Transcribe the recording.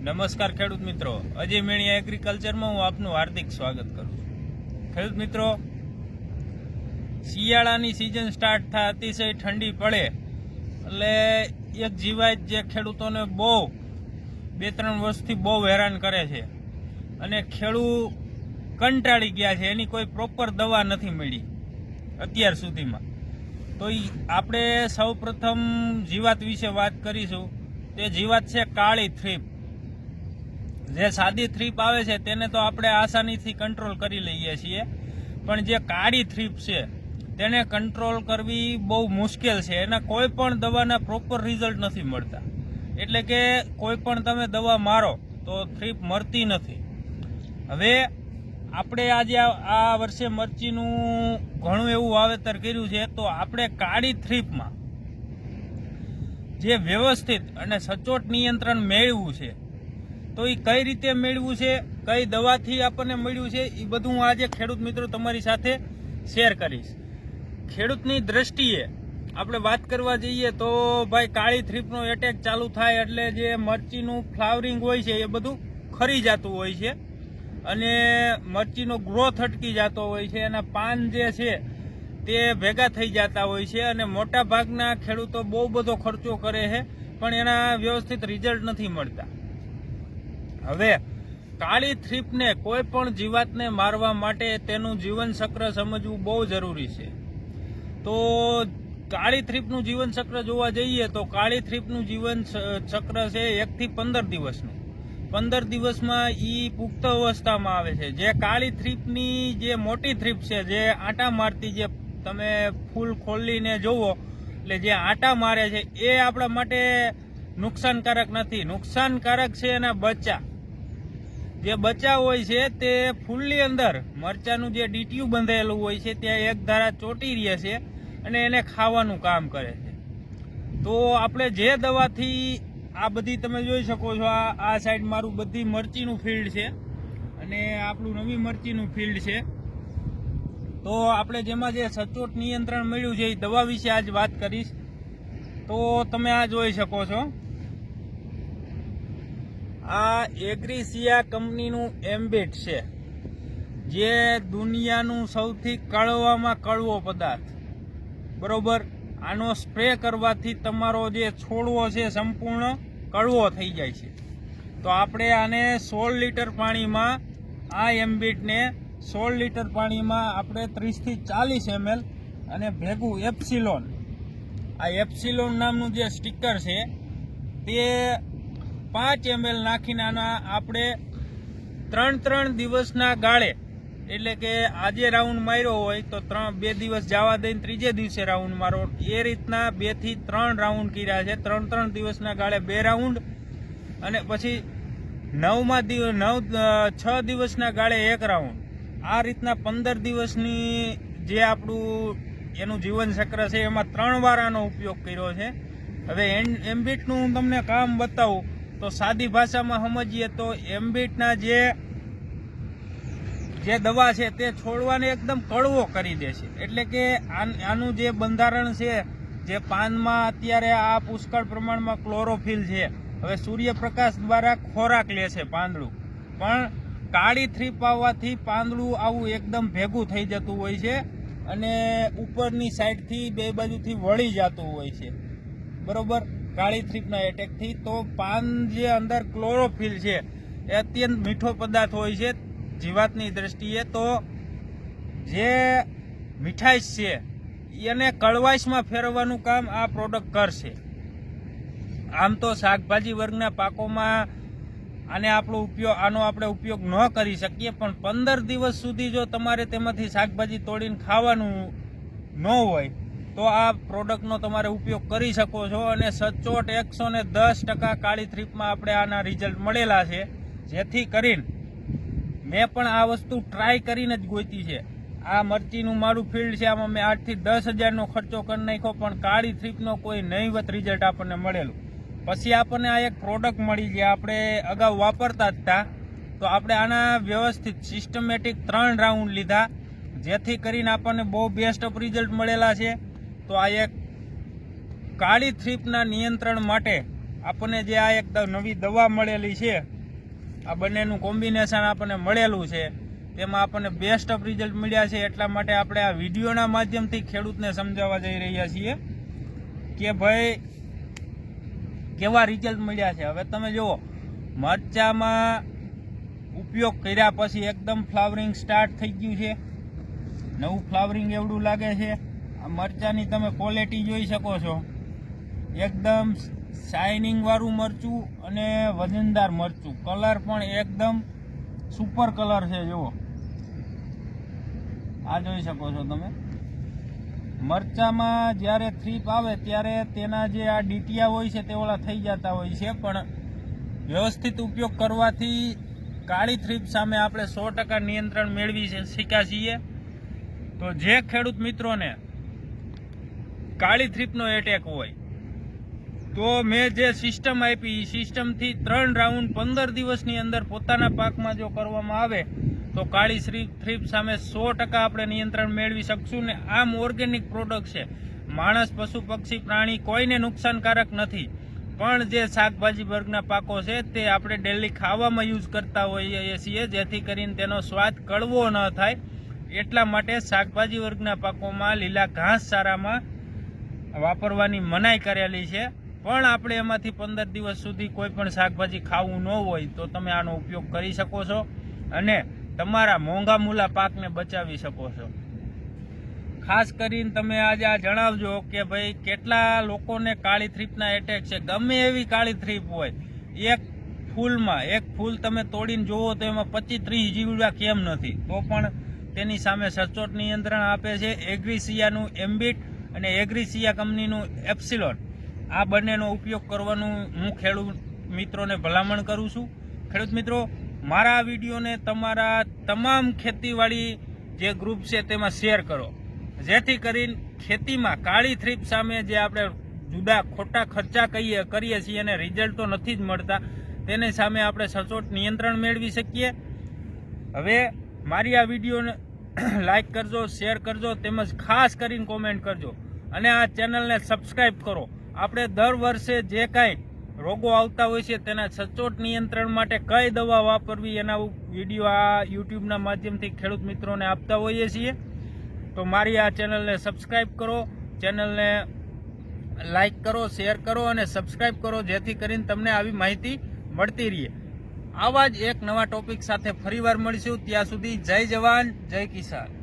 નમસ્કાર ખેડૂત મિત્રો, અજય મેણિયા એગ્રીકલ્ચરમાં હું આપનું હાર્દિક સ્વાગત કરું છું। ખેડૂત મિત્રો, શિયાળાની સિઝન સ્ટાર્ટ થાય, અતિશય ઠંડી પડે એટલે એક જીવાત જે ખેડૂતોને બહુ 2-3 વર્ષથી બહુ હેરાન કરે છે અને ખેડૂત કંટાળી ગયા છે, એની કોઈ પ્રોપર દવા નથી મળી અત્યાર સુધીમાં। તો આપણે સૌપ્રથમ જીવાત વિશે વાત કરીશું। તે જીવાત છે કાળી થ્રીપ। જે સાદી થ્રીપ આવે છે તેને તો આપણે આસાનીથી કંટ્રોલ કરી લઈએ છીએ, પણ જે કાળી થ્રીપ છે તેને કંટ્રોલ કરવી બહુ મુશ્કેલ છે। એના કોઈ પણ દવાના પ્રોપર રિઝલ્ટ નથી મળતા, એટલે કે કોઈ પણ તમે દવા મારો તો થ્રીપ મરતી નથી। હવે આપણે આજે આ વર્ષે મરચીનું ઘણું એવું વાવેતર કર્યું છે, તો આપણે કાળી થ્રીપમાં જે વ્યવસ્થિત અને સચોટ નિયંત્રણ મેળવ્યું છે, તો એ કઈ રીતે મેળવ્યું છે, કઈ દવાથી આપણને મળ્યું છે, એ બધું હું આજે ખેડૂત મિત્રો તમારી સાથે શેર કરીશ। ખેડૂતની દ્રષ્ટિએ આપણે વાત કરવા જઈએ તો ભાઈ કાળી થ્રીપનો એટેક ચાલુ થાય એટલે જે મરચીનું ફ્લાવરિંગ હોય છે એ બધું ખરી જતું હોય છે અને મરચીનો ગ્રોથ અટકી જતો હોય છે, એના પાન જે છે તે ભેગા થઈ જતા હોય છે અને મોટા ભાગના ખેડૂતો બહુ બધો ખર્ચો કરે છે પણ એના વ્યવસ્થિત રિઝલ્ટ નથી મળતા। હવે કાળી થ્રીપને કોઈ પણ જીવાતને મારવા માટે તેનું જીવન ચક્ર સમજવું બહુ જરૂરી છે। તો કાળી થ્રીપનું જીવન ચક્ર જોવા જઈએ તો કાળી થ્રીપનું જીવન ચક્ર છે 1 થી 15 દિવસનું। 15 દિવસમાં ઈ પુખ્ત અવસ્થામાં આવે છે। જે કાળી થ્રીપની જે મોટી થ્રીપ છે, જે આંટા મારતી, જે તમે ફૂલ ખોલીને જોવો એટલે જે આંટા મારે છે એ આપણા માટે નુકસાનકારક નથી। નુકસાનકારક છે એના બચ્ચા। જે બચ્ચા હોય છે તે ફૂલની અંદર મરચાનું જે ડીટીયું બંધાયેલું હોય છે ત્યાં એક ધારા ચોટી રહે છે અને એને ખાવાનું કામ કરે છે। તો આપણે જે દવાથી આ બધી તમે જોઈ શકો છો, આ સાઈડ મારું બધી મરચીનું ફિલ્ડ છે અને આપણું નવી મરચીનું ફિલ્ડ છે। તો આપણે જેમાં જે સચોટ નિયંત્રણ મળ્યું છે એ દવા વિશે આજ વાત કરીશ। તો તમે આ જોઈ શકો છો, આ એગ્રીસિયા કંપનીનું એમ્બિટ છે, જે દુનિયાનું સૌથી કડવામાં કડવો પદાર્થ, બરોબર। આનો સ્પ્રે કરવાથી તમારો જે છોડવો છે સંપૂર્ણ કડવો થઈ જાય છે। તો આપણે આને 16 લીટર પાણીમાં, આ એમ્બિટને 16 લીટર પાણીમાં આપણે 30 થી 40 ml અને ભેગું એપ્સિલોન, આ એપ્સિલોન નામનું જે સ્ટીકર છે તે 5 ml નાખીને આના આપણે 3 દિવસના ગાળે, એટલે કે આજે રાઉન્ડ માર્યો હોય તો 2 દિવસ જવા દઈને ત્રીજે દિવસે રાઉન્ડ મારો, એ રીતના 2 થી 3 રાઉન્ડ કર્યા છે। 3 દિવસના ગાળે 2 રાઉન્ડ અને પછી 6 દિવસના ગાળે 1 રાઉન્ડ। આ રીતના 15 દિવસની જે આપણું એનું જીવન ચક્ર છે એમાં 3 વાર આનો ઉપયોગ કર્યો છે। હવે એમ્બિટનું હું તમને કામ બતાવું તો સાદી ભાષામાં સમજીએ તો એમ્બિટના જે દવા છે તે છોડવાને એકદમ કડવો કરી દે છે। એટલે કે આનું જે બંધારણ છે, જે પાનમાં અત્યારે આ પુષ્કળ પ્રમાણમાં ક્લોરોફિલ છે, હવે સૂર્યપ્રકાશ દ્વારા ખોરાક લે છે પાંદડું, પણ કાળી થ્રીપ આવવાથી પાંદડું આવું એકદમ ભેગું થઈ જતું હોય છે અને ઉપરની સાઈડથી 2 બાજુથી વળી જતું હોય છે, બરોબર, કાળી થ્રીપના એટેકથી। તો પાન જે અંદર ક્લોરોફિલ છે એ અત્યંત મીઠો પદાર્થ હોય છે જીવાતની દ્રષ્ટિએ। તો જે મીઠાશ છે એને કડવાશમાં ફેરવવાનું કામ આ પ્રોડક્ટ કરશે। આમ તો શાકભાજી વર્ગના પાકોમાં આનો આપણે ઉપયોગ ન કરી શકીએ, પણ 15 દિવસ સુધી જો તમારે તેમાંથી શાકભાજી તોડીને ખાવાનું ન હોય તો આ પ્રોડક્ટનો તમારે ઉપયોગ કરી શકો છો અને સચોટ 110% કાળી થ્રીપમાં આપણે આના રિઝલ્ટ મળેલા છે। જેથી કરીને મેં પણ આ વસ્તુ ટ્રાય કરીને જ ગોતી છે। આ મરચીનું મારું ફિલ્ડ છે, આમાં મેં 8 થી 10 હજારનો ખર્ચો કરી નાખ્યો, પણ કાળી થ્રીપનો કોઈ નહીવત રિઝલ્ટ આપણને મળેલું। પછી આપણને આ એક પ્રોડક્ટ મળી જે આપણે અગાઉ વાપરતા જ હતા, તો આપણે આના વ્યવસ્થિત સિસ્ટમેટિક 3 રાઉન્ડ લીધા, જેથી કરીને આપણને બહુ બેસ્ટ ઓફ રિઝલ્ટ મળેલા છે। તો આ એક કાળી થ્રીપના નિયંત્રણ માટે આપણને જે આ એક નવી દવા મળેલી છે, આ બંનેનું કોમ્બિનેશન આપણને મળેલું છે, તેમાં આપણને બેસ્ટ ઓફ રિઝલ્ટ મળ્યા છે. એટલા માટે આપણે આ વિડીયોના માધ્યમથી ખેડૂતને સમજાવવા જઈ રહ્યા છીએ કે ભાઈ કેવા રિઝલ્ટ મળ્યા છે. હવે તમે જુઓ, મરચામાં ઉપયોગ કર્યા પછી એકદમ ફ્લાવરિંગ સ્ટાર્ટ થઈ ગયું છે, નવું ફ્લાવરિંગ એવડું લાગે છે. આ મરચાની તમે ક્વોલિટી જોઈ શકો છો, એકદમ શાઇનિંગ વાળું મરચું અને વજનદાર મરચું. કલર પણ એકદમ સુપર કલર છે. જુઓ, આ જોઈ શકો છો તમે. મરચામાં જ્યારે થ્રીપ આવે ત્યારે તેના જે આ ડીટીયા હોય છે તે ઓલા થઈ જતા હોય છે, પણ વ્યવસ્થિત ઉપયોગ કરવાથી કાળી થ્રીપ સામે આપણે 100% નિયંત્રણ મેળવી શક્યા છીએ. તો જે ખેડૂત મિત્રોને કાળી થ્રીપનો એટેક હોય તો મેં જે સિસ્ટમ આપી એ સિસ્ટમથી 3 રાઉન્ડ 15 દિવસની અંદર પોતાના પાકમાં જો કરવામાં આવે તો કાળી થ્રીપ સામે 100% આપણે નિયંત્રણ મેળવી શકશું. ને આમ ઓર્ગેનિક પ્રોડક્ટ છે, માણસ, પશુ, પક્ષી, પ્રાણી કોઈને નુકસાનકારક નથી. પણ જે શાકભાજી વર્ગના પાકો છે તે આપણે ડેલી ખાવામાં યુઝ કરતા હોઈએ છીએ, જેથી કરીને તેનો સ્વાદ કડવો ન થાય. એટલા માટે શાકભાજી વર્ગના પાકોમાં લીલા ઘાસચારામાં વાપરવાની મનાઈ કરેલી છે. પણ આપણે એમાંથી 15 દિવસ સુધી કોઈ પણ શાકભાજી ખાવું ન હોય તો તમે આનો ઉપયોગ કરી શકો છો અને તમારા મોંઘા મૂલા પાકને બચાવી શકો છો. ખાસ કરીને તમે આજે આ જણાવજો કે ભાઈ કેટલા લોકોને કાળી થ્રીપના એટેક છે. ગમે એવી કાળી થ્રીપ હોય, એક ફૂલ તમે તોડીને જુઓ તો એમાં 25-30 જીવડા કેમ નથી, તો પણ તેની સામે સચોટ નિયંત્રણ આપે છે. એગ્રીસિયાનું એમ્બિટ અને એગ્રીસિયા કંપનીનું એપ્સિલોન, આ બંનેનો ઉપયોગ કરવાનું હું ખેડૂત મિત્રોને ભલામણ કરું છું. ખેડૂત મિત્રો, મારા આ વિડીયોને તમારા તમામ ખેતીવાડી જે ગ્રુપ છે તેમાં શેર કરો, જેથી કરીને ખેતીમાં કાળી થ્રીપ સામે જે આપણે જુદા ખોટા ખર્ચા કરીએ છીએ અને રિઝલ્ટ તો નથી જ મળતા, તેની સામે આપણે સચોટ નિયંત્રણ મેળવી શકીએ. હવે મારી આ વિડીયોને લાઈક કરજો, શેર કરજો, તેમજ ખાસ કરીને કોમેન્ટ કરજો અને આ ચેનલને સબસ્ક્રાઈબ કરો. આપણે દર વર્ષે જે કાંઈ રોગો આવતા હોય છે તેના સચોટ નિયંત્રણ માટે કઈ દવા વાપરવી એના વિડીયો આ યુટ્યુબના માધ્યમથી ખેડૂત મિત્રોને આપતા હોઈએ છીએ. તો મારી આ ચેનલને સબસ્ક્રાઈબ કરો, ચેનલને લાઈક કરો, શેર કરો અને સબસ્ક્રાઈબ કરો, જેથી કરીને તમને આવી માહિતી મળતી રહે. આવા જ એક નવા ટોપિક સાથે ફરીવાર મળીશું. ત્યાં સુધી જય જવાન, જય કિસાન.